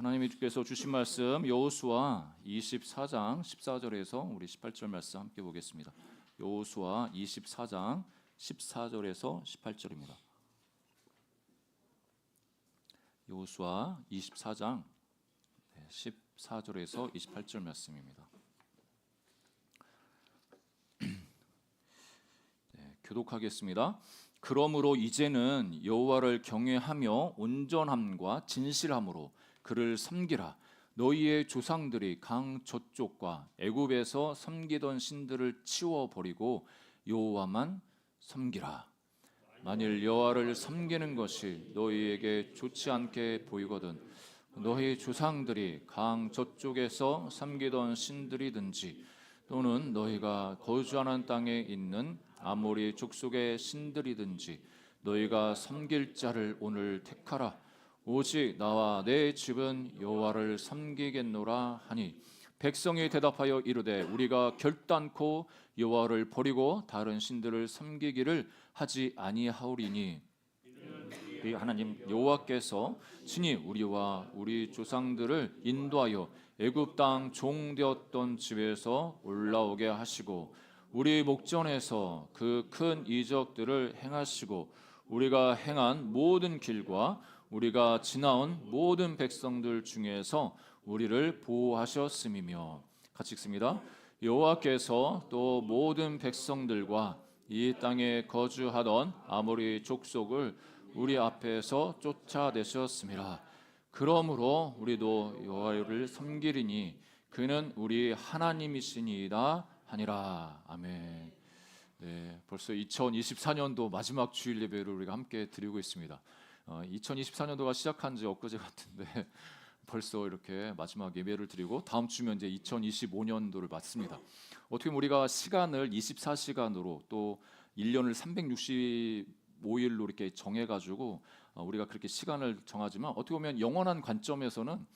하나님이 주께서 주신 말씀 여호수아 24장 14절에서 우리 18절 말씀 함께 보겠습니다. 여호수아 24장 14절에서 18절입니다. 여호수아 24장 14절에서 28절 말씀입니다. 교독하겠습니다. 그러므로 이제는 여호와를 경외하며 온전함과 진실함으로 그를 섬기라. 너희의 조상들이 강 저쪽과 애굽에서 섬기던 신들을 치워 버리고 여호와만 섬기라. 만일 여호와를 섬기는 것이 너희에게 좋지 않게 보이거든 너희 조상들이 강 저쪽에서 섬기던 신들이든지 또는 너희가 거주하는 땅에 있는 아모리 족속의 신들이든지 너희가 섬길 자를 오늘 택하라. 오직 나와 내 집은 여호와를 섬기겠노라 하니 백성이 대답하여 이르되 우리가 결단코 여호와를 버리고 다른 신들을 섬기기를 하지 아니하오리니 우리 하나님 여호와께서 친히 우리와 우리 조상들을 인도하여 애굽 땅 종되었던 집에서 올라오게 하시고 우리 목전에서 그 큰 이적들을 행하시고 우리가 행한 모든 길과 우리가 지나온 모든 백성들 중에서 우리를 보호하셨음이며 같이 읽습니다. 여호와께서 또 모든 백성들과 이 땅에 거주하던 아모리 족속을 우리 앞에서 쫓아내셨음이라. 그러므로 우리도 여호와를 섬기리니 그는 우리 하나님이시니이다 하니라. 아멘. 네, 벌써 2024년도 마지막 주일 예배를 우리가 함께 드리고 있습니다. 2024년도가 시작한 지 엊그제 같은데 벌써 이렇게 마지막 예배를 드리고 다음 주면 이제 2025년도를 맞습니다. 어떻게 보면 우리가 시간을 24시간으로 또 1년을 365일로 이렇게 정해가지고 우리가 그렇게 시간을 정하지만 어떻게 보면 영원한 관점에서는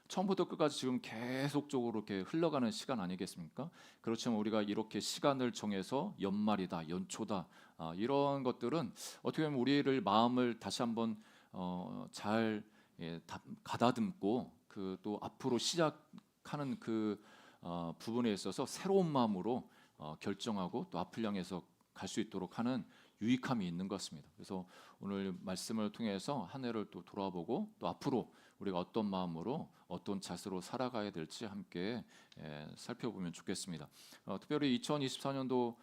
처음부터 끝까지 지금 계속적으로 이렇게 흘러가는 시간 아니겠습니까? 그렇지만 우리가 이렇게 시간을 정해서 연말이다, 연초다 이런 것들은 어떻게 보면 우리를 마음을 다시 한번 잘 가다듬고 그 또 앞으로 시작하는 그 부분에 있어서 새로운 마음으로 결정하고 또 앞을 향해서 갈 수 있도록 하는 유익함이 있는 것 같습니다. 그래서 오늘 말씀을 통해서 한 해를 또 돌아보고 또 앞으로 우리가 어떤 마음으로 어떤 자세로 살아가야 될지 함께 살펴보면 좋겠습니다. 특별히 2024년도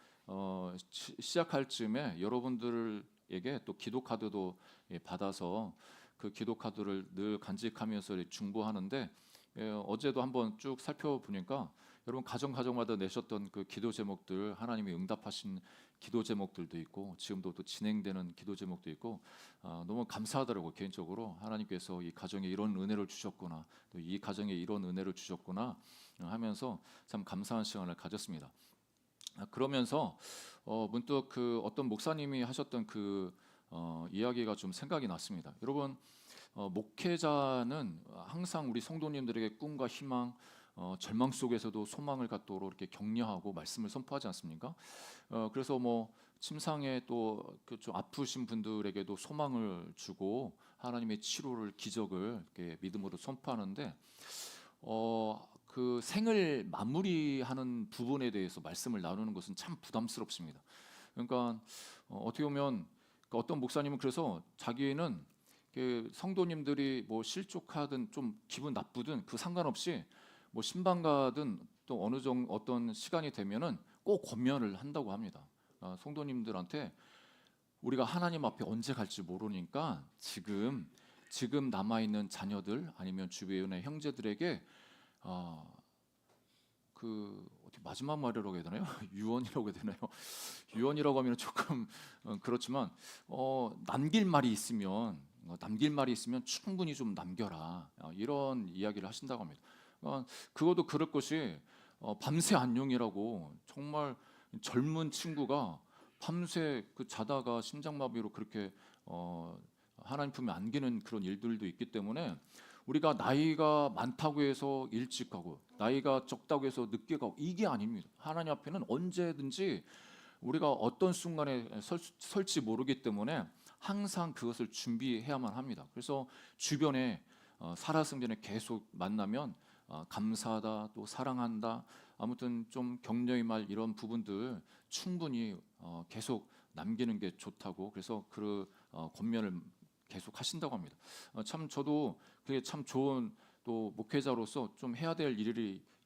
시작할 즈음에 여러분들에게 또 기도 카드도 받아서 그 기도 카드를 늘 간직하면서 중보하는데 어제도 한번 쭉 살펴보니까 여러분 가정마다 내셨던 그 기도 제목들 하나님이 응답하신 기도 제목들도 있고 지금도 또 진행되는 기도 제목도 있고 너무 감사하더라고요. 개인적으로 하나님께서 이 가정에 이런 은혜를 주셨구나 또 이 가정에 이런 은혜를 주셨구나 하면서 참 감사한 시간을 가졌습니다. 그러면서 문득 그 어떤 목사님이 하셨던 그 이야기가 좀 생각이 났습니다. 여러분 목회자는 항상 우리 성도님들에게 꿈과 희망 절망 속에서도 소망을 갖도록 이렇게 격려하고 말씀을 선포하지 않습니까? 그래서 뭐 침상에 또 좀 아프신 분들에게도 소망을 주고 하나님의 치료를 기적을 이렇게 믿음으로 선포하는데 그 생을 마무리하는 부분에 대해서 말씀을 나누는 것은 참 부담스럽습니다. 그러니까 어떻게 보면 어떤 목사님은 그래서 자기는 성도님들이 뭐 실족하든 좀 기분 나쁘든 그 상관없이 뭐 신방가든 또 어느 정도 어떤 시간이 되면은 꼭 권면을 한다고 합니다. 성도님들한테 우리가 하나님 앞에 언제 갈지 모르니까 지금 남아 있는 자녀들 아니면 주변의 형제들에게 그 어떻게 마지막 말이라고 해야 되나요? 유언이라고 해야 되나요? 유언이라고 하면 조금 그렇지만 남길 말이 있으면 충분히 좀 남겨라 이런 이야기를 하신다고 합니다. 그것도 그럴 것이 밤새 안녕이라고 정말 젊은 친구가 밤새 그 자다가 심장마비로 그렇게 하나님 품에 안기는 그런 일들도 있기 때문에 우리가 나이가 많다고 해서 일찍 가고 나이가 적다고 해서 늦게 가고 이게 아닙니다. 하나님 앞에는 언제든지 우리가 어떤 순간에 설지 모르기 때문에 항상 그것을 준비해야만 합니다. 그래서 주변에 살아생전에 계속 만나면 감사하다, 또 사랑한다, 아무튼 좀 격려의 말 이런 부분들 충분히 계속 남기는 게 좋다고, 그래서 그 권면을 계속 하신다고 합니다. 참 저도 그게 참 좋은 또 목회자로서 좀 해야 될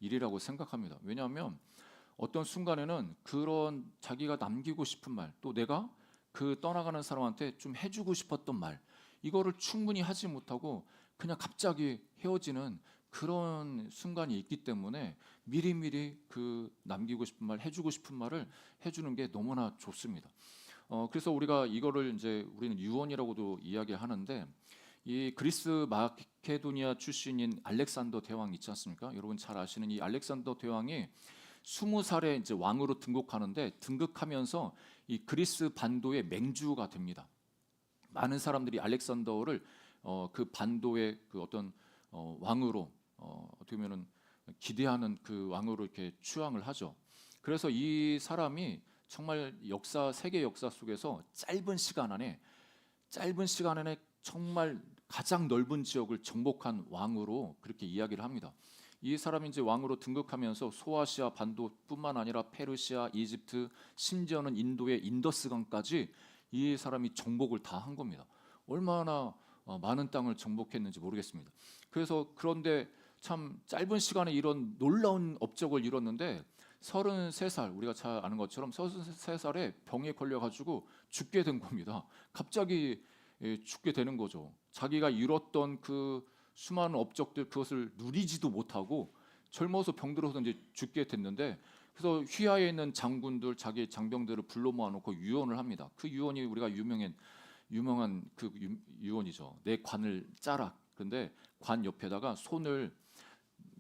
일이라고 생각합니다. 왜냐하면 어떤 순간에는 그런 자기가 남기고 싶은 말, 또 내가 그 떠나가는 사람한테 좀 해주고 싶었던 말, 이거를 충분히 하지 못하고 그냥 갑자기 헤어지는 그런 순간이 있기 때문에 미리미리 그 남기고 싶은 말, 해주고 싶은 말을 해주는 게 너무나 좋습니다. 그래서 우리가 이거를 이제 우리는 유언이라고도 이야기하는데, 이 그리스 마케도니아 출신인 알렉산더 대왕 있지 않습니까? 여러분 잘 아시는 이 알렉산더 대왕이 20살에 이제 왕으로 등극하는데, 등극하면서 이 그리스 반도의 맹주가 됩니다. 많은 사람들이 알렉산더를 그 반도의 그 어떤 왕으로 어떻게 보면은 기대하는 그 왕으로 이렇게 추앙을 하죠. 그래서 이 사람이 정말 세계 역사 속에서 짧은 시간 안에 정말 가장 넓은 지역을 정복한 왕으로 그렇게 이야기를 합니다. 이 사람이 이제 왕으로 등극하면서 소아시아 반도뿐만 아니라 페르시아, 이집트, 심지어는 인도의 인더스강까지 이 사람이 정복을 다 한 겁니다. 얼마나 많은 땅을 정복했는지 모르겠습니다. 그런데 참 짧은 시간에 이런 놀라운 업적을 이뤘는데, 33살, 우리가 잘 아는 것처럼 33살에 병에 걸려가지고 죽게 된 겁니다. 갑자기 죽게 되는 거죠. 자기가 이뤘던 그 수많은 업적들, 그것을 누리지도 못하고 젊어서 병들어서 이제 죽게 됐는데, 그래서 휘하에 있는 장군들, 자기 장병들을 불러 모아놓고 유언을 합니다. 그 유언이 우리가 유명한 그 유언이죠. 내 관을 짜라. 그런데 관 옆에다가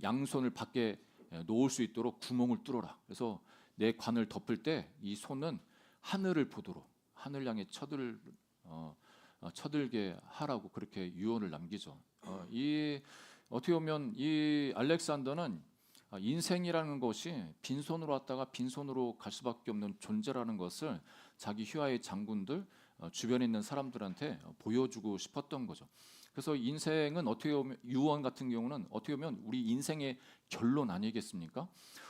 양손을 밖에 놓을 수 있도록 구멍을 뚫어라. 그래서 내 관을 덮을 때 이 손은 하늘을 보도록, 하늘 향해 쳐들게 하라고 그렇게 유언을 남기죠. 어떻게 보면 이 알렉산더는 인생이라는 것이 빈손으로 왔다가 빈손으로 갈 수밖에 없는 존재라는 것을 자기 휘하의 장군들, 주변에 있는 사람들한테 보여주고 싶었던 거죠. 그래서 인생은 어떻게 보면, 유언 같은 경우는 어떻게 보면 우리 인생의 결론 아니겠습니까?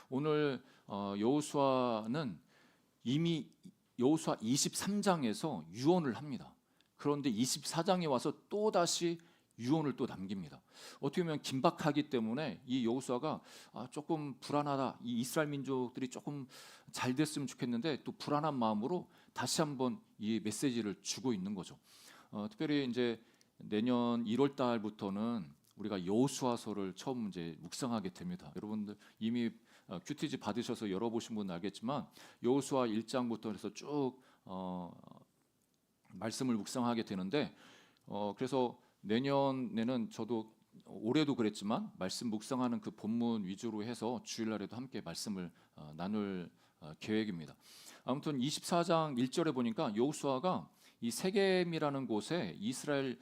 오늘 여호수아는 이미 여호수아 23장에서 유언을 합니다. 그런데 24장에 와서 또 다시 유언을 또 남깁니다. 어떻게 보면 긴박하기 때문에 이 여호수아가 조금 불안하다, 이 이스라엘 민족들이 조금 잘 됐으면 좋겠는데 또 불안한 마음으로 다시 한번 이 메시지를 주고 있는 거죠. 특별히 이제 내년 1월 달부터는 우리가 여호수아서를 처음 이제 묵상하게 됩니다. 여러분들 이미 큐티지 받으셔서 열어보신 분은 알겠지만 여호수아 1장부터 해서 쭉 말씀을 묵상하게 되는데, 그래서 내년에는 저도 올해도 그랬지만 말씀 묵상하는 그 본문 위주로 해서 주일날에도 함께 말씀을 나눌 계획입니다. 아무튼 24장 1절에 보니까 여호수아가 이 세겜이라는 곳에 이스라엘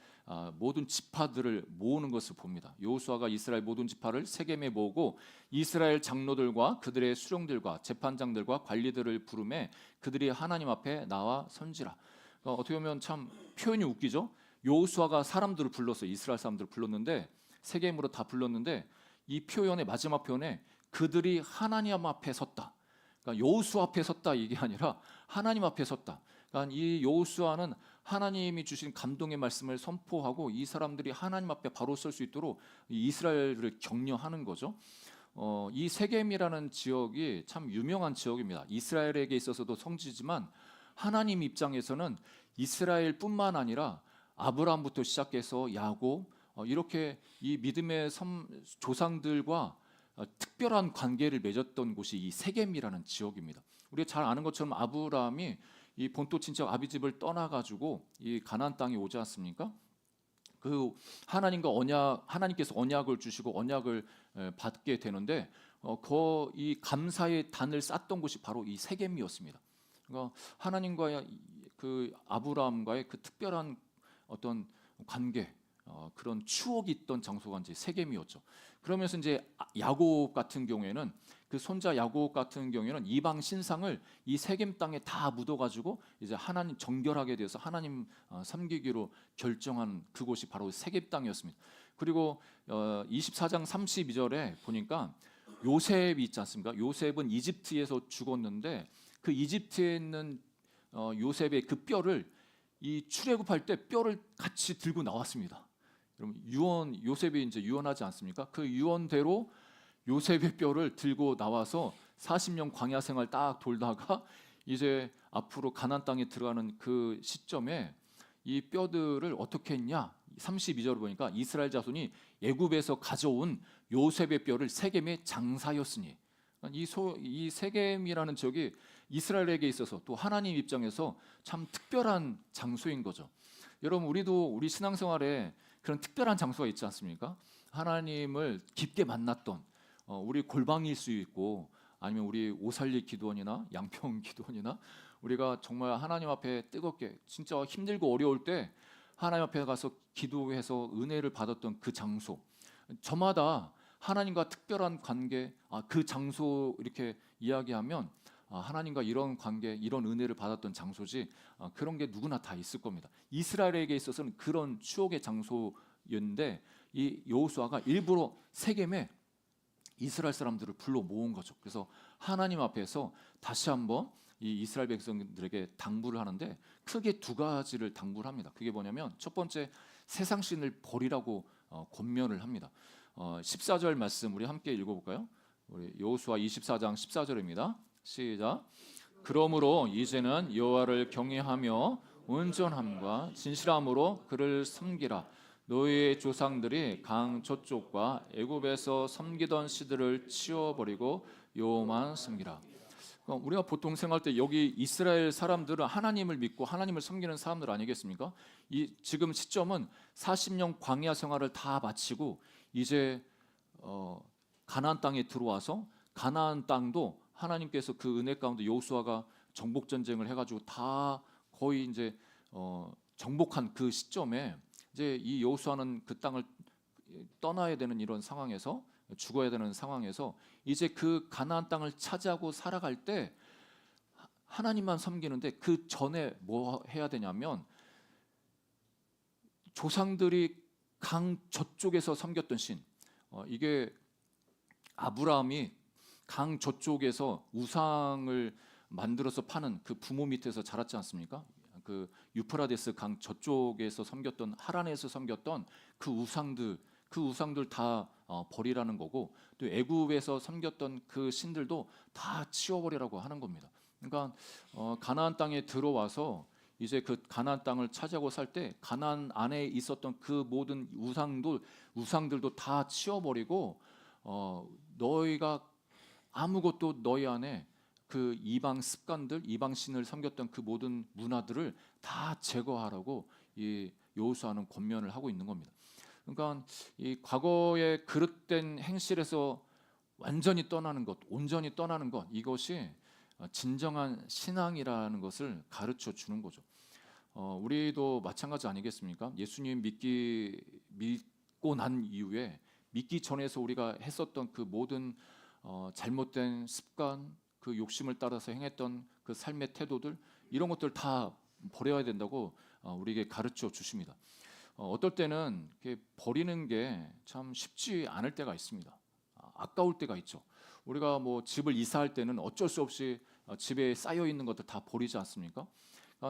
모든 지파들을 모으는 것을 봅니다. 여호수아가 이스라엘 모든 지파를 세겜에 모으고 이스라엘 장로들과 그들의 수령들과 재판장들과 관리들을 부르매 그들이 하나님 앞에 나와 선지라. 어떻게 보면 참 표현이 웃기죠. 여호수아가 사람들을 불렀어, 이스라엘 사람들을 불렀는데, 세겜으로 다 불렀는데, 이 표현의 마지막 표현에 그들이 하나님 앞에 섰다. 그러니까 여호수 앞에 섰다 이게 아니라 하나님 앞에 섰다. 그러니까 이 여호수아는 하나님이 주신 감동의 말씀을 선포하고 이 사람들이 하나님 앞에 바로 설 수 있도록 이스라엘을 격려하는 거죠. 이 세겜이라는 지역이 참 유명한 지역입니다. 이스라엘에게 있어서도 성지지만 하나님 입장에서는 이스라엘뿐만 아니라 아브라함부터 시작해서 야곱, 이렇게 이 믿음의 조상들과 특별한 관계를 맺었던 곳이 이 세겜이라는 지역입니다. 우리가 잘 아는 것처럼 아브라함이 이 본토 친척 아비집을 떠나가지고 이 가나안 땅에 오지 않습니까? 그 하나님께서 언약을 주시고 언약을 받게 되는데, 이 감사의 단을 쌓던 곳이 바로 이 세겜이었습니다. 그러니까 하나님과의 그 아브라함과의 그 특별한 어떤 관계, 그런 추억이 있던 장소가 이제 세겜이었죠. 그러면서 이제 야곱 같은 경우에는 그 손자 야곱 같은 경우에는 이방 신상을 이 세겜 땅에 다 묻어가지고 이제 하나님 정결하게 되어서 하나님 섬기기로 결정한 그곳이 바로 세겜 땅이었습니다. 그리고 24장 32절에 보니까 요셉이 있지 않습니까? 요셉은 이집트에서 죽었는데 그 이집트에 있는 요셉의 그 뼈를 이 출애굽할 때 뼈를 같이 들고 나왔습니다. 여러분 요셉이 이제 유언하지 않습니까? 그 유언대로 요셉의 뼈를 들고 나와서 40년 광야 생활 딱 돌다가 이제 앞으로 가나안 땅에 들어가는 그 시점에 이 뼈들을 어떻게 했냐? 32절을 보니까 이스라엘 자손이 애굽에서 가져온 요셉의 뼈를 세겜에 장사였으니, 이 세겜이라는 지역이 이스라엘에게 있어서 또 하나님 입장에서 참 특별한 장소인 거죠. 여러분 우리도 우리 신앙생활에 그런 특별한 장소가 있지 않습니까? 하나님을 깊게 만났던 우리 골방일 수 있고 아니면 우리 오살리 기도원이나 양평 기도원이나 우리가 정말 하나님 앞에 뜨겁게 진짜 힘들고 어려울 때 하나님 앞에 가서 기도해서 은혜를 받았던 그 장소, 저마다 하나님과 특별한 관계, 그 장소 이렇게 이야기하면 하나님과 이런 관계, 이런 은혜를 받았던 장소지, 그런 게 누구나 다 있을 겁니다. 이스라엘에게 있어서는 그런 추억의 장소였는데 이 여호수아가 일부러 세겜에 이스라엘 사람들을 불러 모은 거죠. 그래서 하나님 앞에서 다시 한번 이 이스라엘 백성들에게 당부를 하는데 크게 두 가지를 당부를 합니다. 그게 뭐냐면 첫 번째, 세상 신을 버리라고 권면을 합니다. 14절 말씀 우리 함께 읽어볼까요? 우리 여호수아 24장 14절입니다. 시작. 그러므로 이제는 여호와를 경외하며 온전함과 진실함으로 그를 섬기라. 너희의 조상들이 강 저쪽과 애굽에서 섬기던 씨들을 치워버리고 여호와만 섬기라. 우리가 보통 생각할 때 여기 이스라엘 사람들은 하나님을 믿고 하나님을 섬기는 사람들 아니겠습니까? 지금 시점은 40년 광야 생활을 다 마치고 이제 가나안 땅에 들어와서 가나안 땅도 하나님께서 그 은혜 가운데 여호수아가 정복 전쟁을 해가지고 다 거의 이제 정복한 그 시점에 이제 이 여호수아는 그 땅을 떠나야 되는 이런 상황에서, 죽어야 되는 상황에서 이제 그 가나안 땅을 차지하고 살아갈 때 하나님만 섬기는데 그 전에 뭐 해야 되냐면 조상들이 강 저쪽에서 섬겼던 신, 이게 아브라함이 강 저쪽에서 우상을 만들어서 파는 그 부모 밑에서 자랐지 않습니까? 그 유프라데스 강 저쪽에서 섬겼던, 하란에서 섬겼던 그 우상들 다 버리라는 거고, 또 애굽에서 섬겼던 그 신들도 다 치워버리라고 하는 겁니다. 그러니까 가나안 땅에 들어와서 이제 그 가나안 땅을 차지하고 살 때 가나안 안에 있었던 그 모든 우상들도 다 치워버리고 너희가 아무것도 너희 안에 그 이방 습관들, 이방 신을 섬겼던 그 모든 문화들을 다 제거하라고 이 여호수아는 권면을 하고 있는 겁니다. 그러니까 이 과거의 그릇된 행실에서 완전히 떠나는 것, 온전히 떠나는 것, 이것이 진정한 신앙이라는 것을 가르쳐 주는 거죠. 우리도 마찬가지 아니겠습니까? 예수님 믿고 난 이후에, 믿기 전에서 우리가 했었던 그 모든 잘못된 습관, 그 욕심을 따라서 행했던 그 삶의 태도들, 이런 것들 다 버려야 된다고 우리에게 가르쳐 주십니다. 어떨 때는 버리는 게 참 쉽지 않을 때가 있습니다. 아까울 때가 있죠. 우리가 뭐 집을 이사할 때는 어쩔 수 없이 집에 쌓여 있는 것들 다 버리지 않습니까?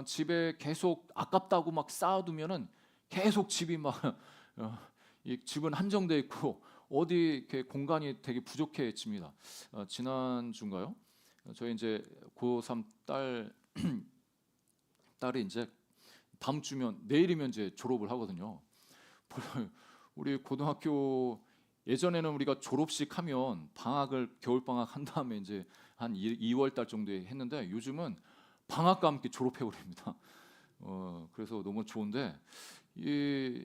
집에 계속 아깝다고 막 쌓아두면은 계속 집이 막 이 집은 한정돼 있고 어디 이렇게 공간이 되게 부족해집니다. 지난 주인가요? 저희 이제 고3 딸이 이제 다음 주면, 내일이면 이제 졸업을 하거든요. 우리 고등학교 예전에는 우리가 졸업식 하면 방학을, 겨울 방학 한 다음에 이제 한 2월 달 정도에 했는데 요즘은 방학과 함께 졸업해 버립니다. 그래서 너무 좋은데, 이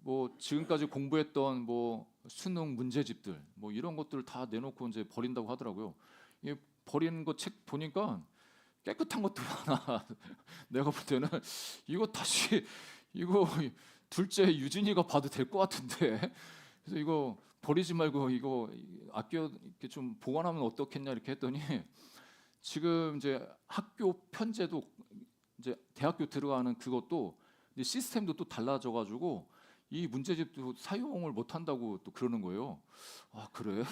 뭐 지금까지 공부했던 뭐 수능 문제집들 뭐 이런 것들을 다 내놓고 이제 버린다고 하더라고요. 이 버리는 거 책 보니까 깨끗한 것도 많아. 내가 볼 때는 이거 둘째 유진이가 봐도 될 것 같은데, 그래서 이거 버리지 말고 이거 아껴 이렇게 좀 보관하면 어떻겠냐 이렇게 했더니, 지금 이제 학교 편제도, 이제 대학교 들어가는 그것도 이제 시스템도 또 달라져가지고 이 문제집도 사용을 못 한다고 또 그러는 거예요. 아, 그래?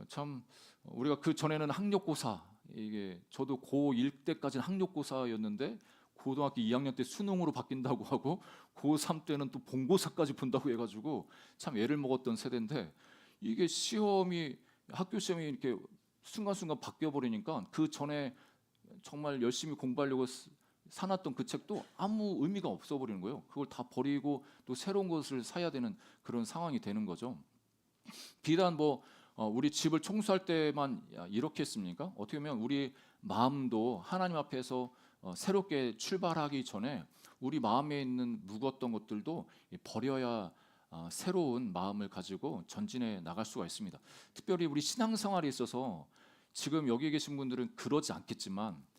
참 우리가 그 전에는 학력고사, 이게 저도 고1 때까지는 학력고사였는데 고등학교 2학년 때 수능으로 바뀐다고 하고 고3 때는 또 본고사까지 본다고 해가지고 참 애를 먹었던 세대인데, 이게 시험이, 학교 시험이 이렇게 순간순간 바뀌어 버리니까 그 전에 정말 열심히 공부하려고 사놨던 그 책도 아무 의미가 없어 버리는 거예요. 그걸 다 버리고 또 새로운 것을 사야 되는 그런 상황이 되는 거죠. 비단 우리 집을 청소할 때만 이렇게 했습니까? 어떻게 보면 우리 마음도 하나님 앞에서 새롭게 출발하기 전에 우리 마음에 있는 묵었던 것들도 버려야 새로운 마음을 가지고 전진해 나갈 수가 있습니다. 특별히 우리 신앙생활에 있어서 지금 여기 계신 분들은 그러지 않겠지만,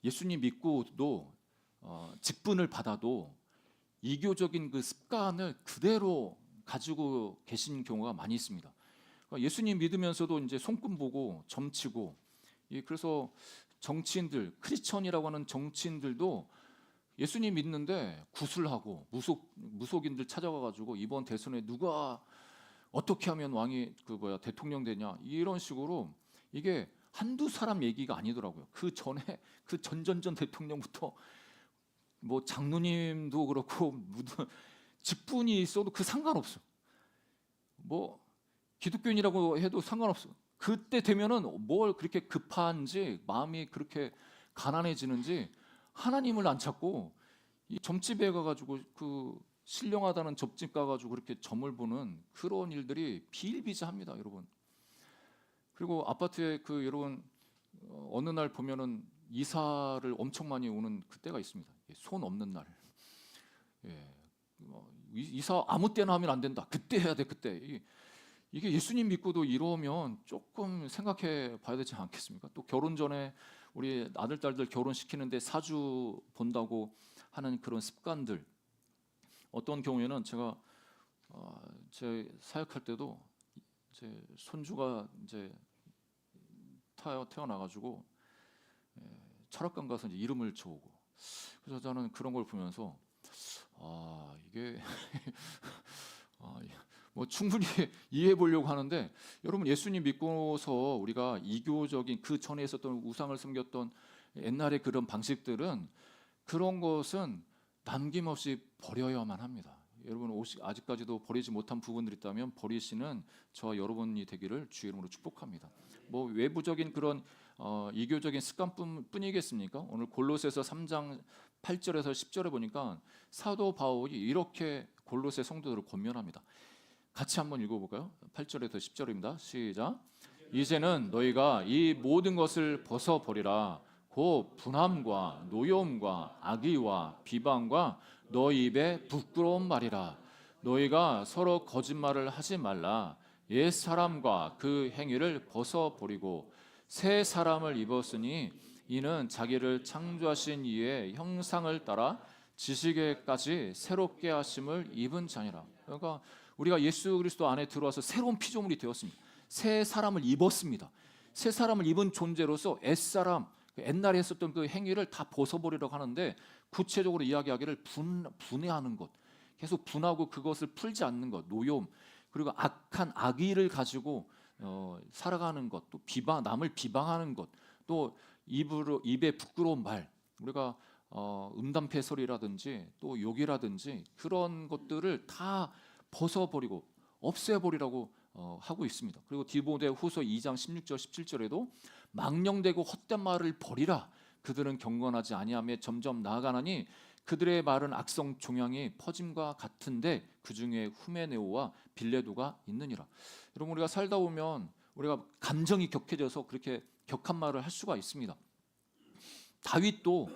예수님 믿고도 직분을 받아도 이교적인 그 습관을 그대로 가지고 계신 경우가 많이 있습니다. 예수님 믿으면서도 이제 손금 보고 점치고, 그래서 정치인들, 크리스천이라고 하는 정치인들도 예수님 믿는데 구슬하고 무속인들 찾아가 가지고 이번 대선에 누가 어떻게 하면 왕이 대통령 되냐, 이런 식으로, 이게 한두 사람 얘기가 아니더라고요. 그 전에 그 전전전 대통령부터 뭐 장로님도 그렇고 직분이 있어도 그 상관없어. 뭐 기독교인이라고 해도 상관없어. 그때 되면은 뭘 그렇게 급한지, 마음이 그렇게 가난해지는지 하나님을 안 찾고 이 점집에 가가지고 그 신령하다는 점집 가가지고 그렇게 점을 보는 그런 일들이 비일비재합니다, 여러분. 그리고 아파트에 여러분 어느 날 보면은 이사를 엄청 많이 오는 그때가 있습니다. 손 없는 날. 예. 이사 아무 때나 하면 안 된다. 그때 해야 돼, 그때. 이게 예수님 믿고도 이러면 조금 생각해 봐야 되지 않겠습니까? 또 결혼 전에 우리 아들 딸들 결혼시키는데 사주 본다고 하는 그런 습관들, 어떤 경우에는 제가 제 사역할 때도 제 손주가 이제 태어나가지고 철학관 가서 이제 이름을 쳐오고, 그래서 저는 그런 걸 보면서 이게 뭐 충분히 이해해 보려고 하는데, 여러분 예수님 믿고서 우리가 이교적인 그 전에 있었던 우상을 섬겼던 옛날의 그런 방식들은, 그런 것은 남김없이 버려야만 합니다. 여러분 아직까지도 버리지 못한 부분들이 있다면 버리시는 저와 여러분이 되기를 주의 이름으로 축복합니다. 뭐 외부적인 그런 이교적인 습관뿐이겠습니까? 오늘 골로새서 3장 8절에서 10절에 보니까 사도 바울이 이렇게 골로새 성도들을 권면합니다. 같이 한번 읽어볼까요? 8절에서 10절입니다. 시작. 이제는 너희가 이 모든 것을 벗어버리라. 곧 분함과 노여움과 악의와 비방과 너희 입에 부끄러운 말이라. 너희가 서로 거짓말을 하지 말라. 옛 사람과 그 행위를 벗어버리고 새 사람을 입었으니 이는 자기를 창조하신 이의 형상을 따라 지식에까지 새롭게 하심을 입은 자니라. 그러니까 우리가 예수 그리스도 안에 들어와서 새로운 피조물이 되었습니다. 새 사람을 입었습니다. 새 사람을 입은 존재로서 옛사람, 옛날에 했었던 그 행위를 다 벗어버리려고 하는데, 구체적으로 이야기하기를 분해하는 것, 계속 분하고 그것을 풀지 않는 것, 노여움, 그리고 악한 악의를 가지고 살아가는 것, 또 남을 비방하는 것, 또 입에 부끄러운 말, 우리가 음담패설이라든지 또 욕이라든지 그런 것들을 다 벗어버리고 없애버리라고 하고 있습니다. 그리고 디모데후서 2장 16절 17절에도 망령되고 헛된 말을 버리라. 그들은 경건하지 아니하며 점점 나아가나니 그들의 말은 악성 종양이 퍼짐과 같은데 그 중에 후메네오와 빌레도가 있느니라. 여러분 우리가 살다 보면 우리가 감정이 격해져서 그렇게 격한 말을 할 수가 있습니다. 다윗도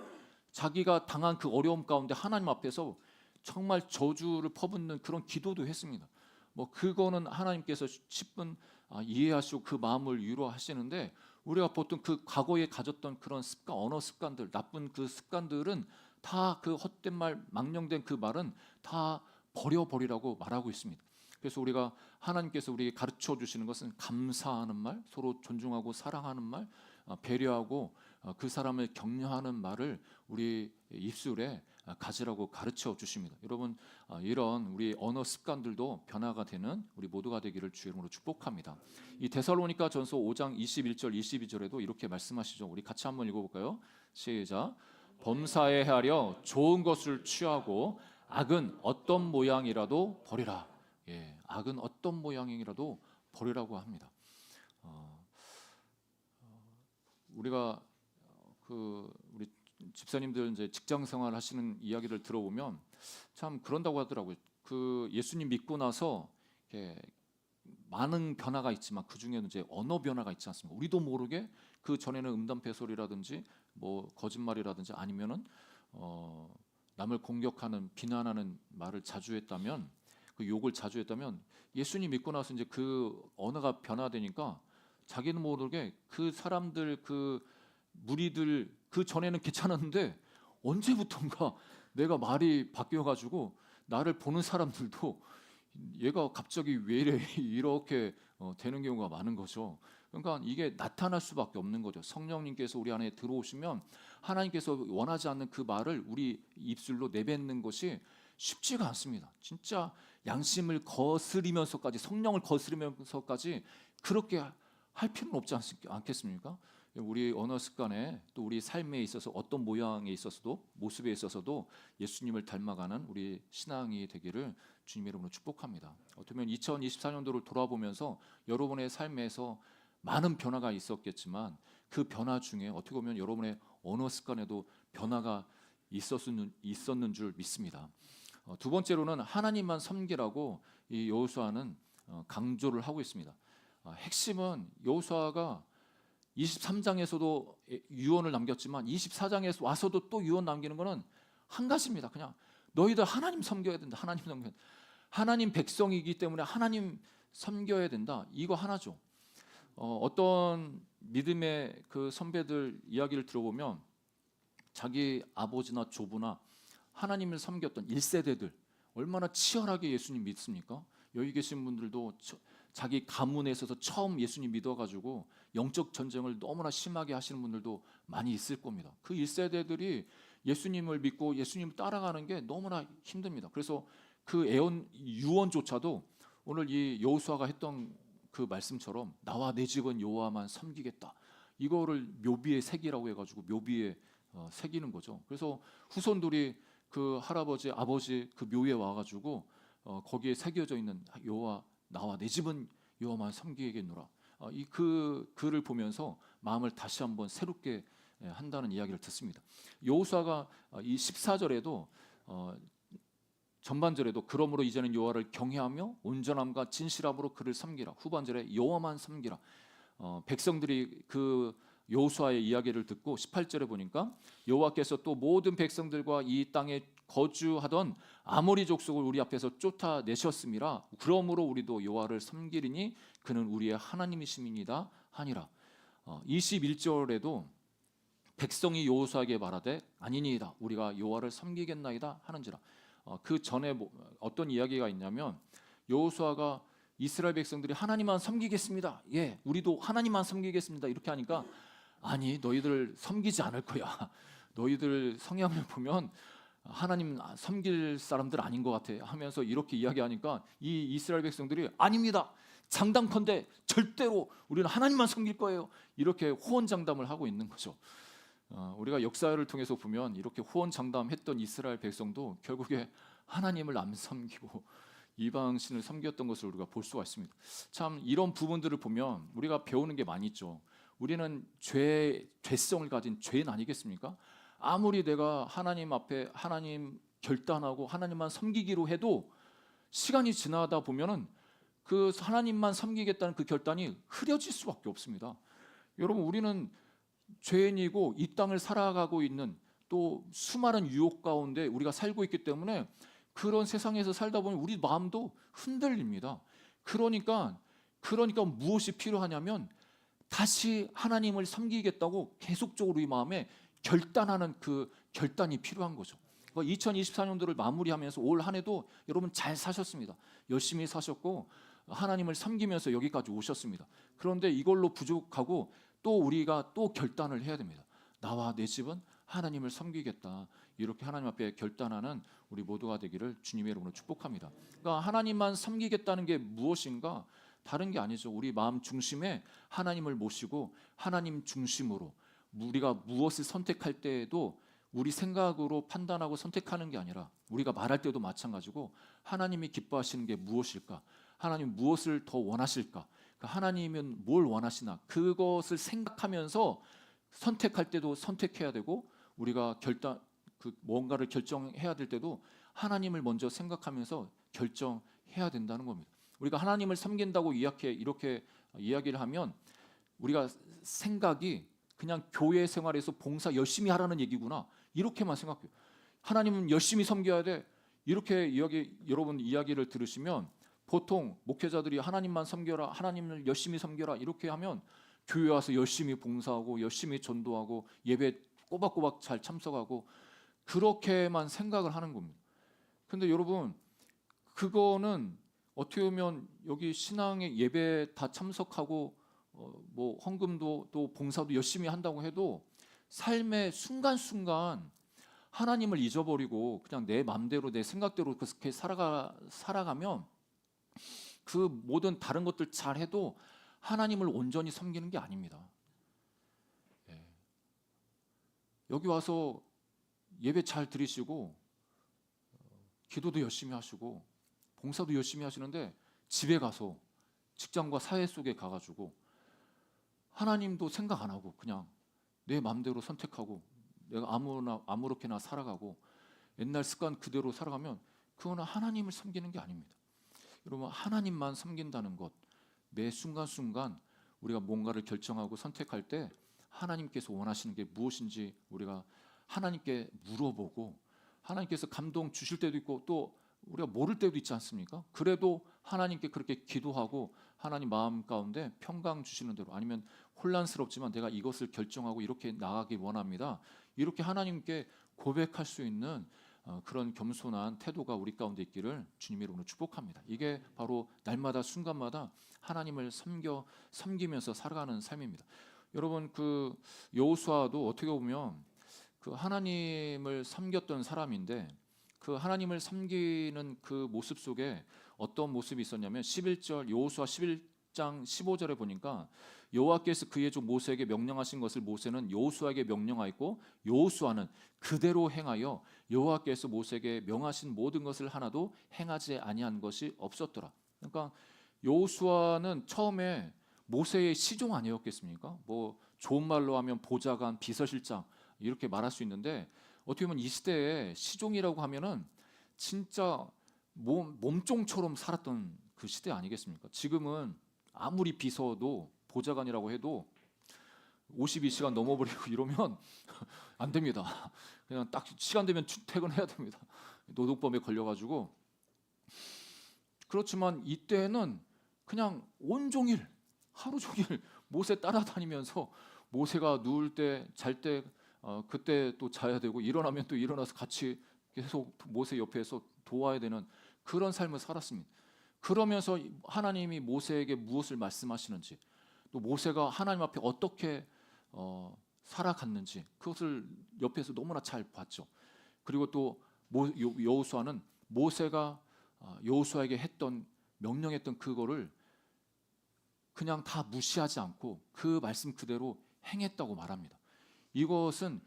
자기가 당한 그 어려움 가운데 하나님 앞에서 정말 저주를 퍼붓는 그런 기도도 했습니다. 뭐 그거는 하나님께서 10분 이해하시고 그 마음을 위로하시는데, 우리가 보통 그 과거에 가졌던 그런 습관, 언어 습관들, 나쁜 그 습관들은 다 그 헛된 말, 망령된 그 말은 다 버려버리라고 말하고 있습니다. 그래서 우리가 하나님께서 우리에게 가르쳐 주시는 것은 감사하는 말, 서로 존중하고 사랑하는 말, 배려하고 그 사람을 격려하는 말을 우리 입술에 가지라고 가르쳐 주십니다. 여러분, 이런 우리 언어 습관들도 변화가 되는 우리 모두가 되기를 주의 이름으로 축복합니다. 이 데살로니가 전서 5장 21절 22절에도 이렇게 말씀하시죠. 우리 같이 한번 읽어볼까요? 시작. 범사에 하려 좋은 것을 취하고 악은 어떤 모양이라도 버리라. 예, 악은 어떤 모양이라도 버리라고 합니다. 우리가 우리 집사님들 이제 직장 생활 하시는 이야기를 들어보면 참 그런다고 하더라고요. 예수님 믿고 나서 많은 변화가 있지만 그 중에는 이제 언어 변화가 있지 않습니까? 우리도 모르게 그 전에는 음담패소리라든지 뭐 거짓말이라든지 아니면은 남을 공격하는 비난하는 말을 자주 했다면, 그 욕을 자주 했다면, 예수님 믿고 나서 이제 그 언어가 변화되니까 자기는 모르게 그 사람들, 그 무리들, 그 전에는 괜찮았는데 언제부턴가 내가 말이 바뀌어가지고 나를 보는 사람들도 얘가 갑자기 왜 이래 이렇게 되는 경우가 많은 거죠. 그러니까 이게 나타날 수밖에 없는 거죠. 성령님께서 우리 안에 들어오시면 하나님께서 원하지 않는 그 말을 우리 입술로 내뱉는 것이 쉽지가 않습니다. 진짜 양심을 거스리면서까지, 성령을 거스리면서까지 그렇게 할 필요는 없지 않겠습니까? 우리 언어 습관에, 또 우리 삶에 있어서 어떤 모양에 있어서도, 모습에 있어서도 예수님을 닮아가는 우리 신앙이 되기를 주님의 이름으로 축복합니다. 어쩌면 2024년도를 돌아보면서 여러분의 삶에서 많은 변화가 있었겠지만 그 변화 중에 어떻게 보면 여러분의 언어 습관에도 변화가 있었는 줄 믿습니다. 두 번째로는 하나님만 섬기라고 이 여호수아는 강조를 하고 있습니다. 핵심은 여호수아가 23장에서도 유언을 남겼지만 24장에서 와서도 또 유언 남기는 것은 한 가지입니다. 그냥 너희들 하나님 섬겨야 된다. 하나님 섬겨야 된다. 하나님 백성이기 때문에 하나님 섬겨야 된다. 이거 하나죠. 어떤 믿음의 그 선배들 이야기를 들어보면 자기 아버지나 조부나 하나님을 섬겼던 1세대들 얼마나 치열하게 예수님 믿습니까? 여기 계신 분들도 자기 가문에 있어서 처음 예수님 믿어가지고 영적 전쟁을 너무나 심하게 하시는 분들도 많이 있을 겁니다. 그 1세대들이 예수님을 믿고 예수님을 따라가는 게 너무나 힘듭니다. 그래서 그 유언조차도 오늘 이 여호수아가 했던 그 말씀처럼 나와 내 집은 여호와만 섬기겠다. 이거를 묘비에 새기라고 해가지고 묘비에 새기는 거죠. 그래서 후손들이 그 할아버지, 아버지 그 묘에 와가지고 거기에 새겨져 있는 여호와, 나와 내 집은 여호와만 섬기겠노라. 이 그 글을 보면서 마음을 다시 한번 새롭게 한다는 이야기를 듣습니다. 여호수아가 이 14절에도 전반절에도 그러므로 이제는 여호와를 경외하며 온전함과 진실함으로 그를 섬기라. 후반절에 여호와만 섬기라. 백성들이 그 여호수아의 이야기를 듣고 18절에 보니까 여호와께서 또 모든 백성들과 이 땅에 거주하던 아모리 족속을 우리 앞에서 쫓아내셨음이라. 그러므로 우리도 여호와를 섬기리니 그는 우리의 하나님이심이니이다 하니라. 21절에도 백성이 여호수아에게 말하되 아니니이다 우리가 여호와를 섬기겠나이다 하는지라. 그 전에 어떤 이야기가 있냐면 여호수아가 이스라엘 백성들이 하나님만 섬기겠습니다. 예, 우리도 하나님만 섬기겠습니다. 이렇게 하니까 아니 너희들 섬기지 않을 거야. 너희들 성향을 보면 하나님 섬길 사람들 아닌 것 같아 하면서 이렇게 이야기하니까 이 이스라엘 백성들이 아닙니다. 장담컨대 절대로 우리는 하나님만 섬길 거예요. 이렇게 호언장담을 하고 있는 거죠. 우리가 역사를 통해서 보면 이렇게 호언장담했던 이스라엘 백성도 결국에 하나님을 안 섬기고 이방신을 섬겼던 것을 우리가 볼 수가 있습니다. 참 이런 부분들을 보면 우리가 배우는 게 많이 있죠. 우리는 죄성을 가진 죄인 아니겠습니까? 아무리 내가 하나님 앞에 하나님 결단하고 하나님만 섬기기로 해도 시간이 지나다 보면은 그 하나님만 섬기겠다는 그 결단이 흐려질 수밖에 없습니다. 여러분, 우리는 죄인이고 이 땅을 살아가고 있는 또 수많은 유혹 가운데 우리가 살고 있기 때문에 그런 세상에서 살다 보면 우리 마음도 흔들립니다. 그러니까 무엇이 필요하냐면 다시 하나님을 섬기겠다고 계속적으로 이 마음에 결단하는 그 결단이 필요한 거죠. 2024년도를 마무리하면서 올 한 해도 여러분 잘 사셨습니다. 열심히 사셨고 하나님을 섬기면서 여기까지 오셨습니다. 그런데 이걸로 부족하고 또 우리가 또 결단을 해야 됩니다. 나와 내 집은 하나님을 섬기겠다. 이렇게 하나님 앞에 결단하는 우리 모두가 되기를 주님의 이름으로 축복합니다. 그러니까 하나님만 섬기겠다는 게 무엇인가? 다른 게 아니죠. 우리 마음 중심에 하나님을 모시고 하나님 중심으로 우리가 무엇을 선택할 때에도 우리 생각으로 판단하고 선택하는 게 아니라 우리가 말할 때도 마찬가지고 하나님이 기뻐하시는 게 무엇일까? 하나님 무엇을 더 원하실까? 하나님은 뭘 원하시나? 그것을 생각하면서 선택할 때도 선택해야 되고 우리가 뭔가를 결정해야 될 때도 하나님을 먼저 생각하면서 결정해야 된다는 겁니다. 우리가 하나님을 섬긴다고 이렇게 이야기를 하면 우리가 생각이 그냥 교회 생활에서 봉사 열심히 하라는 얘기구나 이렇게만 생각해요. 하나님은 열심히 섬겨야 돼 이렇게 여러분 이야기를 들으시면 보통 목회자들이 하나님만 섬겨라, 하나님을 열심히 섬겨라 이렇게 하면 교회 와서 열심히 봉사하고 열심히 전도하고 예배 꼬박꼬박 잘 참석하고 그렇게만 생각을 하는 겁니다. 근데 여러분 그거는 어떻게 보면 여기 신앙의 예배 다 참석하고 뭐 헌금도 또 봉사도 열심히 한다고 해도 삶의 순간순간 하나님을 잊어버리고 그냥 내 마음대로 내 생각대로 그렇게 살아가면 그 모든 다른 것들 잘 해도 하나님을 온전히 섬기는 게 아닙니다. 여기 와서 예배 잘 드리시고 기도도 열심히 하시고 봉사도 열심히 하시는데 집에 가서 직장과 사회 속에 가가지고 하나님도 생각 안 하고 그냥 내 마음대로 선택하고 내가 아무렇게나 살아가고 옛날 습관 그대로 살아가면 그거는 하나님을 섬기는 게 아닙니다. 여러분 하나님만 섬긴다는 것 매 순간순간 우리가 뭔가를 결정하고 선택할 때 하나님께서 원하시는 게 무엇인지 우리가 하나님께 물어보고 하나님께서 감동 주실 때도 있고 또 우리가 모를 때도 있지 않습니까? 그래도 하나님께 그렇게 기도하고 하나님 마음 가운데 평강 주시는 대로 아니면 혼란스럽지만 내가 이것을 결정하고 이렇게 나가기 원합니다. 이렇게 하나님께 고백할 수 있는 그런 겸손한 태도가 우리 가운데 있기를 주님의 이름으로 축복합니다. 이게 바로 날마다 순간마다 하나님을 섬기면서 살아가는 삶입니다. 여러분 그 여호수아도 어떻게 보면 그 하나님을 섬겼던 사람인데 그 하나님을 섬기는 그 모습 속에 어떤 모습이 있었냐면 11절 여호수아 11장 15절에 보니까 여호와께서 그의 종 모세에게 명령하신 것을 모세는 여호수아에게 명령하였고 여호수아는 그대로 행하여 여호와께서 모세에게 명하신 모든 것을 하나도 행하지 아니한 것이 없었더라. 그러니까 여호수아는 처음에 모세의 시종 아니었겠습니까? 뭐 좋은 말로 하면 보좌관, 비서실장 이렇게 말할 수 있는데 어떻게 보면 이 시대에 시종이라고 하면은 진짜 몸종처럼 살았던 그 시대 아니겠습니까? 지금은 아무리 비서도 보좌관이라고 해도 52시간 넘어버리고 이러면 안 됩니다. 그냥 딱 시간 되면 퇴근해야 됩니다. 노동법에 걸려가지고. 그렇지만 이때는 그냥 온종일 하루 종일 모세 따라다니면서 모세가 누울 때 잘 때 그때 또 자야 되고 일어나면 또 일어나서 같이 계속 모세 옆에서 도와야 되는 그런 삶을 살았습니다. 그러면서 하나님이 모세에게 무엇을 말씀하시는지 또 모세가 하나님 앞에 어떻게 살아갔는지 그것을 옆에서 너무나 잘 봤죠. 그리고 또 여호수아는 모세가 여호수아에게 명령했던 그거를 그냥 다 무시하지 않고 그 말씀 그대로 행했다고 말합니다. 이것은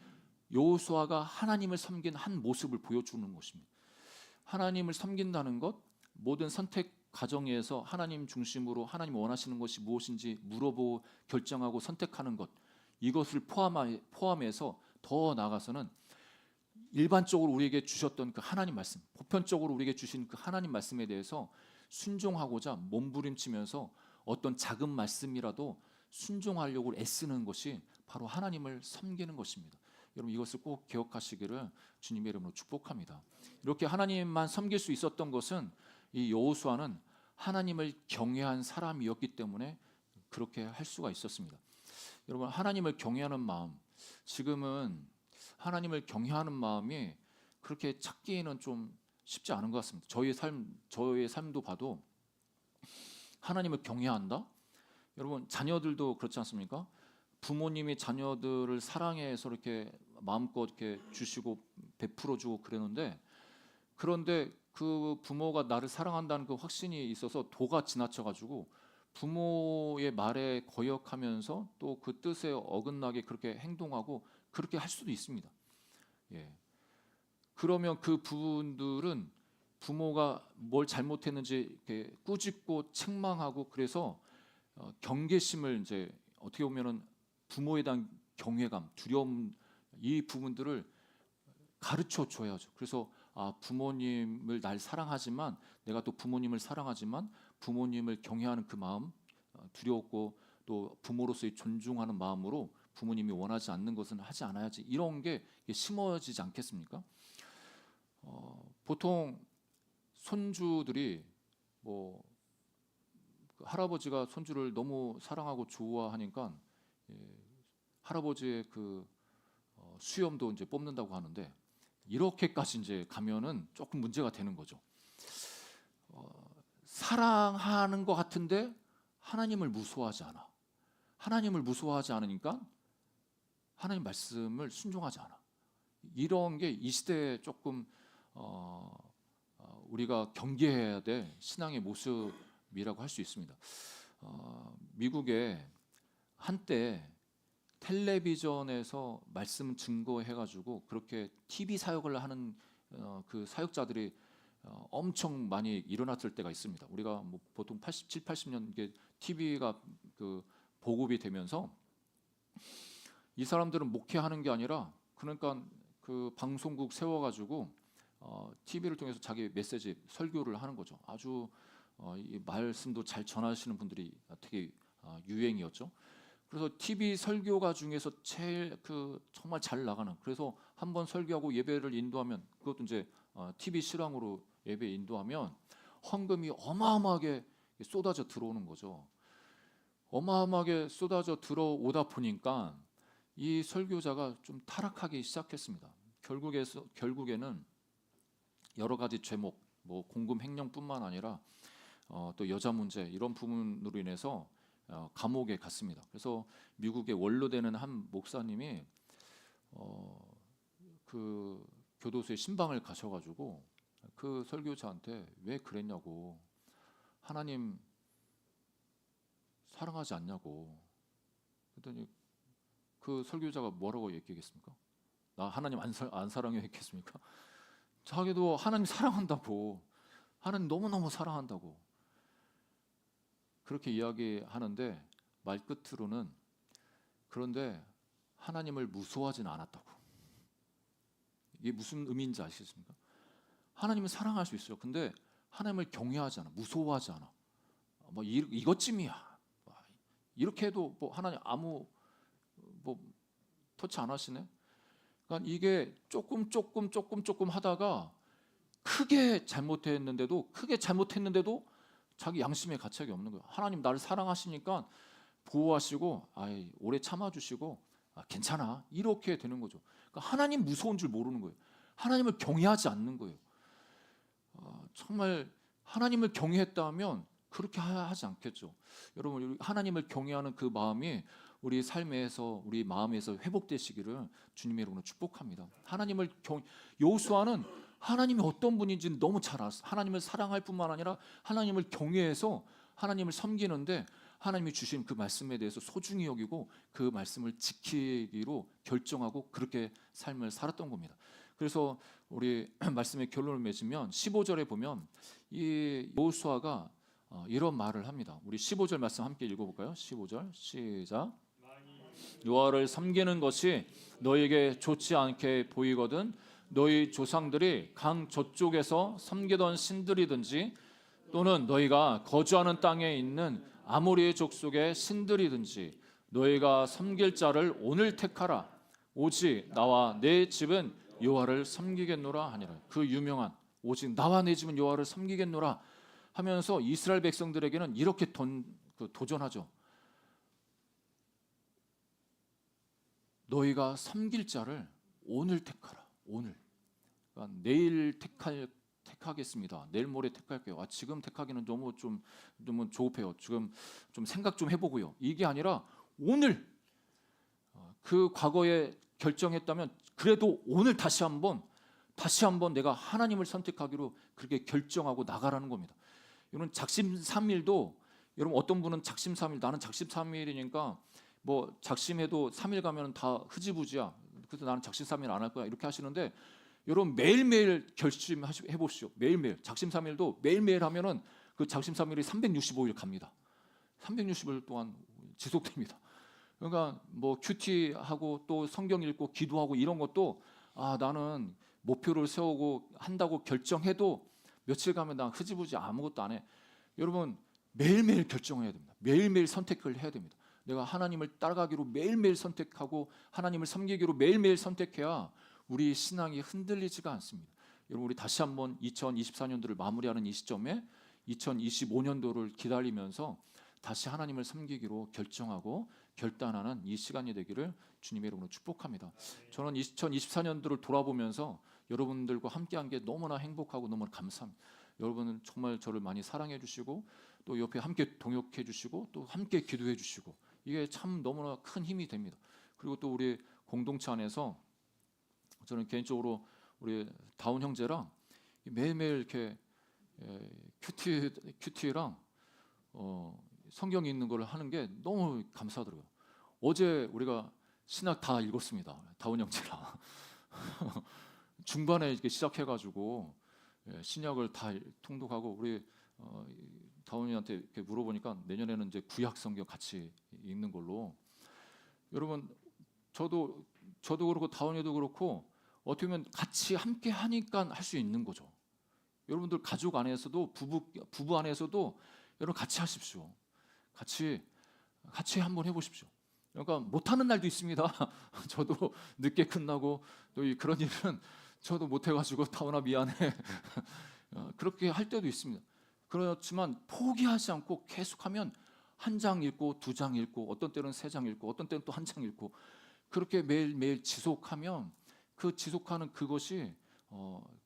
여호수아가 하나님을 섬긴 한 모습을 보여주는 것입니다. 하나님을 섬긴다는 것, 모든 선택 과정에서 하나님 중심으로 하나님 원하시는 것이 무엇인지 물어보고 결정하고 선택하는 것, 이것을 포함해서 더 나아가서는 일반적으로 우리에게 주셨던 그 하나님 말씀, 보편적으로 우리에게 주신 그 하나님 말씀에 대해서 순종하고자 몸부림치면서 어떤 작은 말씀이라도 순종하려고 애쓰는 것이 바로 하나님을 섬기는 것입니다. 여러분 이것을 꼭 기억하시기를 주님의 이름으로 축복합니다. 이렇게 하나님만 섬길 수 있었던 것은 이 여호수아는 하나님을 경외한 사람이었기 때문에 그렇게 할 수가 있었습니다. 여러분 하나님을 경외하는 마음, 지금은 하나님을 경외하는 마음이 그렇게 찾기에는 좀 쉽지 않은 것 같습니다. 저의 삶도 봐도 하나님을 경외한다? 여러분 자녀들도 그렇지 않습니까? 부모님이 자녀들을 사랑해서 이렇게 마음껏 이렇게 주시고 베풀어 주고 그러는데, 그런데 그 부모가 나를 사랑한다는 그 확신이 있어서 도가 지나쳐 가지고 부모의 말에 거역하면서 또 그 뜻에 어긋나게 그렇게 행동하고 그렇게 할 수도 있습니다. 예. 그러면 그 부분들은 부모가 뭘 잘못했는지 이렇게 꾸짖고 책망하고, 그래서 경계심을 이제 어떻게 보면은 부모에 대한 경외감, 두려움, 이 부분들을 가르쳐 줘야죠. 그래서 부모님을 날 사랑하지만, 내가 또 부모님을 사랑하지만 부모님을 경외하는 그 마음, 두려웠고 또 부모로서의 존중하는 마음으로 부모님이 원하지 않는 것은 하지 않아야지, 이런 게 심어지지 않겠습니까? 보통 손주들이 뭐 그 할아버지가 손주를 너무 사랑하고 좋아하니까, 예, 할아버지의 그 수염도 이제 뽑는다고 하는데, 이렇게까지 이제 가면은 조금 문제가 되는 거죠. 사랑하는 것 같은데 하나님을 무서워하지 않아. 하나님을 무서워하지 않으니까 하나님 말씀을 순종하지 않아. 이런 게 이 시대에 조금 우리가 경계해야 될 신앙의 모습이라고 할 수 있습니다. 미국에 한때 텔레비전에서 말씀 증거해가지고 그렇게 TV 사역을 하는 그 사역자들이 엄청 많이 일어났을 때가 있습니다. 우리가 뭐 보통 87, 80년 이게 TV가 그 보급이 되면서 이 사람들은 목회하는 게 아니라, 그러니까 그 방송국 세워가지고 TV를 통해서 자기 메시지 설교를 하는 거죠. 아주 이 말씀도 잘 전하시는 분들이 되게 유행이었죠. 그래서 TV 설교가 중에서 제일 그 정말 잘 나가는, 그래서 한번 설교하고 예배를 인도하면, 그것도 이제 TV 실황으로 예배 인도하면 헌금이 어마어마하게 쏟아져 들어오는 거죠. 어마어마하게 쏟아져 들어오다 보니까 이 설교자가 좀 타락하기 시작했습니다. 결국에는 여러 가지 죄목, 뭐 공금 횡령뿐만 아니라 또 여자 문제, 이런 부분으로 인해서 감옥에 갔습니다. 그래서 미국의 원로 되는 한 목사님이 그 교도소에 신방을 가셔가지고 그 설교자한테 왜 그랬냐고, 하나님 사랑하지 않냐고. 그랬더니 그 설교자가 뭐라고 얘기했겠습니까? 나 하나님 안 사랑해 했겠습니까? 자기도 하나님 사랑한다고, 하나님 너무너무 사랑한다고 그렇게 이야기하는데, 말끝으로는 그런데 하나님을 무서워하진 않았다고. 이게 무슨 의미인지 아시겠습니까? 하나님을 사랑할 수 있어요. 근데 하나님을 경외하지 않아, 무서워하지 않아. 뭐 이것쯤이야. 이렇게 해도 뭐 하나님 아무 뭐 터치 안 하시네. 그러니까 이게 조금 하다가 크게 잘못했는데도 자기 양심에 가책이 없는 거예요. 하나님 나를 사랑하시니까 보호하시고, 오래 참아주시고, 괜찮아, 이렇게 되는 거죠. 그러니까 하나님 무서운 줄 모르는 거예요. 하나님을 경외하지 않는 거예요. 정말 하나님을 경외했다면 그렇게 하지 않겠죠. 여러분, 하나님을 경외하는 그 마음이 우리 삶에서, 우리 마음에서 회복되시기를 주님의 이름으로 축복합니다. 여호수아는 하나님이 어떤 분인지 너무 잘 알았어. 하나님을 사랑할 뿐만 아니라 하나님을 경외해서 하나님을 섬기는데, 하나님이 주신 그 말씀에 대해서 소중히 여기고 그 말씀을 지키기로 결정하고 그렇게 삶을 살았던 겁니다. 그래서 우리 말씀의 결론을 맺으면 15절에 보면 이 여호수아가 이런 말을 합니다. 우리 15절 말씀 함께 읽어볼까요? 15절 시작. 여호와를 섬기는 것이 너에게 좋지 않게 보이거든 너희 조상들이 강 저쪽에서 섬기던 신들이든지 또는 너희가 거주하는 땅에 있는 아모리의 족속의 신들이든지 너희가 섬길 자를 오늘 택하라. 오직 나와 내 집은 여호와를 섬기겠노라 하니라. 그 유명한 오직 나와 내 집은 여호와를 섬기겠노라 하면서 이스라엘 백성들에게는 이렇게 도전하죠. 너희가 섬길 자를 오늘 택하라. 오늘. 그러니까 내일 택하겠습니다. 내일 모레 택할게요. 지금 택하기는 너무 조급해요. 지금 좀 생각 좀 해보고요. 이게 아니라 오늘 그 과거에 결정했다면 그래도 오늘 다시 한번 내가 하나님을 선택하기로 그렇게 결정하고 나가라는 겁니다. 여러분 작심삼일도 여러분 어떤 분은 작심삼일 나는 작심삼일이니까 뭐 작심해도 3일 가면 다 흐지부지야. 그래서 나는 작심삼일 안 할 거야. 이렇게 하시는데 여러분 매일매일 결심해 보십시오. 매일매일 작심삼일도 매일매일 하면은 그 작심삼일이 365일 갑니다. 365일 동안 지속됩니다. 그러니까 뭐 큐티하고 또 성경 읽고 기도하고 이런 것도 나는 목표를 세우고 한다고 결정해도 며칠 가면 나 흐지부지 아무것도 안 해. 여러분 매일매일 결정해야 됩니다. 매일매일 선택을 해야 됩니다. 내가 하나님을 따라가기로 매일매일 선택하고 하나님을 섬기기로 매일매일 선택해야 우리 신앙이 흔들리지가 않습니다. 여러분 우리 다시 한번 2024년도를 마무리하는 이 시점에 2025년도를 기다리면서 다시 하나님을 섬기기로 결정하고 결단하는 이 시간이 되기를 주님의 이름으로 축복합니다. 저는 2024년도를 돌아보면서 여러분들과 함께한 게 너무나 행복하고 너무나 감사합니다. 여러분은 정말 저를 많이 사랑해 주시고 또 옆에 함께 동역해 주시고 또 함께 기도해 주시고 이게 참 너무나 큰 힘이 됩니다. 그리고 또 우리 공동체 안에서 저는 개인적으로 우리 다운 형제랑 매일매일 이렇게 큐티랑 성경 읽는 걸 하는 게 너무 감사하더라고요. 어제 우리가 신학 다 읽었습니다. 다운 형제랑 중반에 이렇게 시작해가지고 신약을 다 통독하고 우리 다운이한테 이렇게 물어보니까 내년에는 이제 구약 성경 같이 읽는 걸로. 여러분 저도 그렇고 다운이도 그렇고 어떻게 보면 같이 함께 하니까 할 수 있는 거죠. 여러분들 가족 안에서도 부부 안에서도 여러분 같이 하십시오. 같이 한번 해보십시오. 그러니까 못하는 날도 있습니다. 저도 늦게 끝나고 또 그런 일은 저도 못해가지고 다운아 미안해. 그렇게 할 때도 있습니다. 그렇지만 포기하지 않고 계속하면 한 장 읽고 두 장 읽고 어떤 때는 세 장 읽고 어떤 때는 또 한 장 읽고 그렇게 매일매일 지속하면 그 지속하는 그것이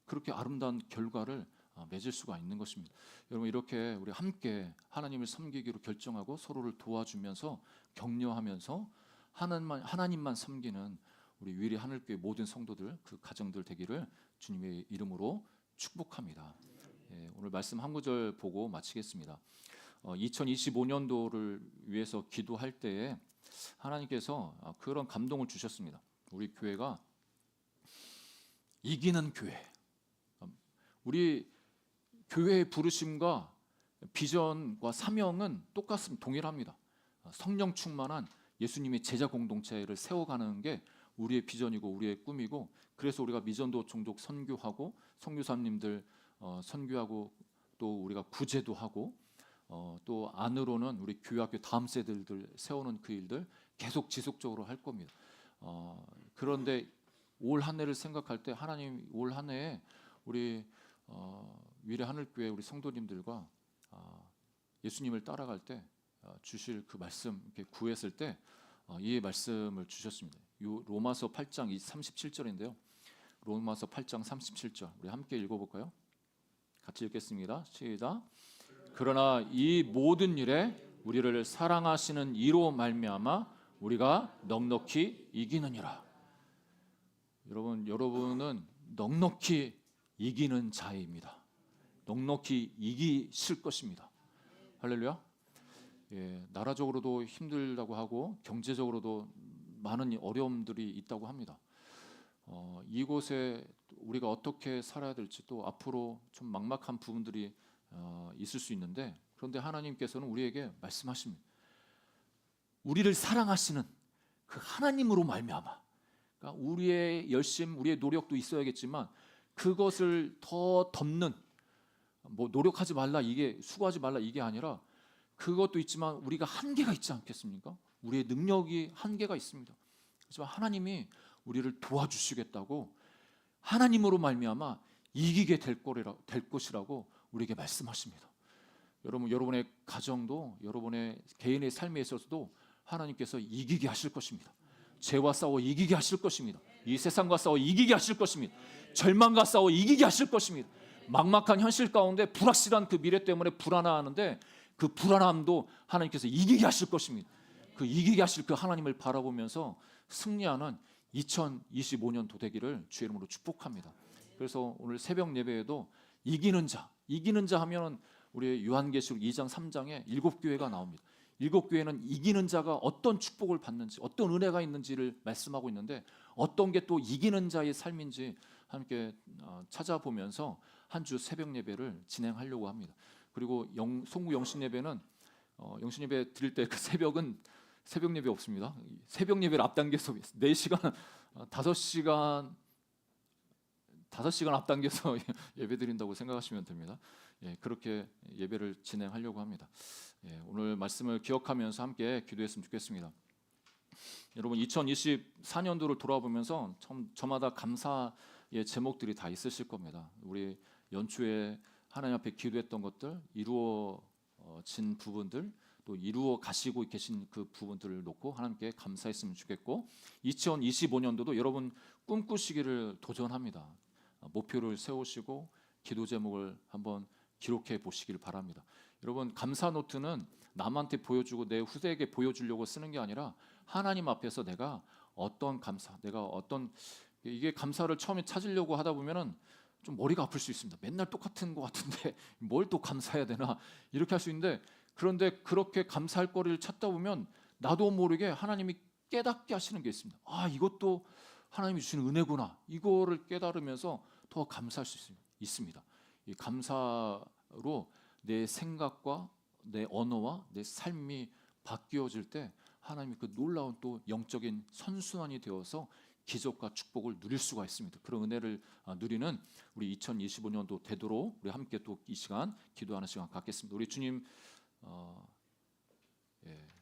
그렇게 아름다운 결과를 맺을 수가 있는 것입니다. 여러분 이렇게 우리 함께 하나님을 섬기기로 결정하고 서로를 도와주면서 격려하면서 하나님만 섬기는 우리 위리 하늘교회 모든 성도들 그 가정들 되기를 주님의 이름으로 축복합니다. 오늘 말씀 한 구절 보고 마치겠습니다. 2025년도를 위해서 기도할 때에 하나님께서 그런 감동을 주셨습니다. 우리 교회가 이기는 교회, 우리 교회의 부르심과 비전과 사명은 똑같습니다. 동일합니다. 성령 충만한 예수님의 제자 공동체를 세워가는 게 우리의 비전이고 우리의 꿈이고 그래서 우리가 미전도 종족 선교하고 선교사님들 선교하고 또 우리가 구제도 하고 또 안으로는 우리 교회학교 다음 세대들 세우는 그 일들 계속 지속적으로 할 겁니다. 그런데 올 한 해를 생각할 때 하나님 올 한 해에 우리 위례 하늘교회 우리 성도님들과 예수님을 따라갈 때 주실 그 말씀 이렇게 구했을 때 이 말씀을 주셨습니다. 로마서 8장 37절인데요. 로마서 8장 37절 우리 함께 읽어볼까요? 같이 읽겠습니다. 시작. 그러나 이 모든 일에 우리를 사랑하시는 이로 말미암아 우리가 넉넉히 이기느니라. 여러분은 넉넉히 이기는 자입니다. 넉넉히 이기실 것입니다. 할렐루야. 나라적으로도 힘들다고 하고 경제적으로도 많은 어려움들이 있다고 합니다. 이곳에 우리가 어떻게 살아야 될지 또 앞으로 좀 막막한 부분들이 있을 수 있는데 그런데 하나님께서는 우리에게 말씀하십니다. 우리를 사랑하시는 그 하나님으로 말미암아 그러니까 우리의 열심, 우리의 노력도 있어야겠지만 그것을 더 덮는 뭐 노력하지 말라 이게 수고하지 말라 이게 아니라 그것도 있지만 우리가 한계가 있지 않겠습니까? 우리의 능력이 한계가 있습니다. 하지만 하나님이 우리를 도와주시겠다고 하나님으로 말미암아 이기게 될 것이라고 우리에게 말씀하십니다. 여러분의 가정도 여러분의 개인의 삶에 있어서도 하나님께서 이기게 하실 것입니다. 죄와 싸워 이기게 하실 것입니다. 이 세상과 싸워 이기게 하실 것입니다. 절망과 싸워 이기게 하실 것입니다. 막막한 현실 가운데 불확실한 그 미래 때문에 불안해하는데 그 불안함도 하나님께서 이기게 하실 것입니다. 그 이기게 하실 그 하나님을 바라보면서 승리하는 2025년도 되기를 주의 이름으로 축복합니다. 그래서 오늘 새벽 예배에도 이기는 자 하면은 우리 요한계시록 2장 3장에 7교회가 나옵니다. 7교회는 이기는 자가 어떤 축복을 받는지, 어떤 은혜가 있는지를 말씀하고 있는데 어떤 게 또 이기는 자의 삶인지 함께 찾아보면서 한 주 새벽 예배를 진행하려고 합니다. 그리고 송구 영신 예배는 영신 예배 드릴 때 그 새벽은 새벽 예배 없습니다. 새벽 예배를 앞당겨서 4시간 5시간 앞당겨서 예배 드린다고 생각하시면 됩니다. 예, 그렇게 예배를 진행하려고 합니다. 예, 오늘 말씀을 기억하면서 함께 기도했으면 좋겠습니다. 여러분 2024년도를 돌아보면서 저마다 감사의 제목들이 다 있으실 겁니다. 우리 연초에 하나님 앞에 기도했던 것들, 이루어진 부분들, 또 이루어 가시고 계신 그 부분들을 놓고 하나님께 감사했으면 좋겠고 2025년도도 여러분 꿈꾸시기를 도전합니다. 목표를 세우시고 기도 제목을 한번 기록해 보시길 바랍니다. 여러분 감사 노트는 남한테 보여주고 내 후대에게 보여주려고 쓰는 게 아니라 하나님 앞에서 내가 어떤 감사, 이게 감사를 처음에 찾으려고 하다 보면은 좀 머리가 아플 수 있습니다. 맨날 똑같은 것 같은데 뭘 또 감사해야 되나 이렇게 할 수 있는데 그런데 그렇게 감사할 거리를 찾다 보면 나도 모르게 하나님이 깨닫게 하시는 게 있습니다. 아 이것도 하나님이 주시는 은혜구나. 이거를 깨달으면서 더 감사할 수 있습니다. 이 감사로 내 생각과 내 언어와 내 삶이 바뀌어질 때 하나님이 그 놀라운 또 영적인 선순환이 되어서 기적과 축복을 누릴 수가 있습니다. 그런 은혜를 누리는 우리 2025년도 되도록 우리 함께 또 이 시간 기도하는 시간 갖겠습니다. 우리 주님 예.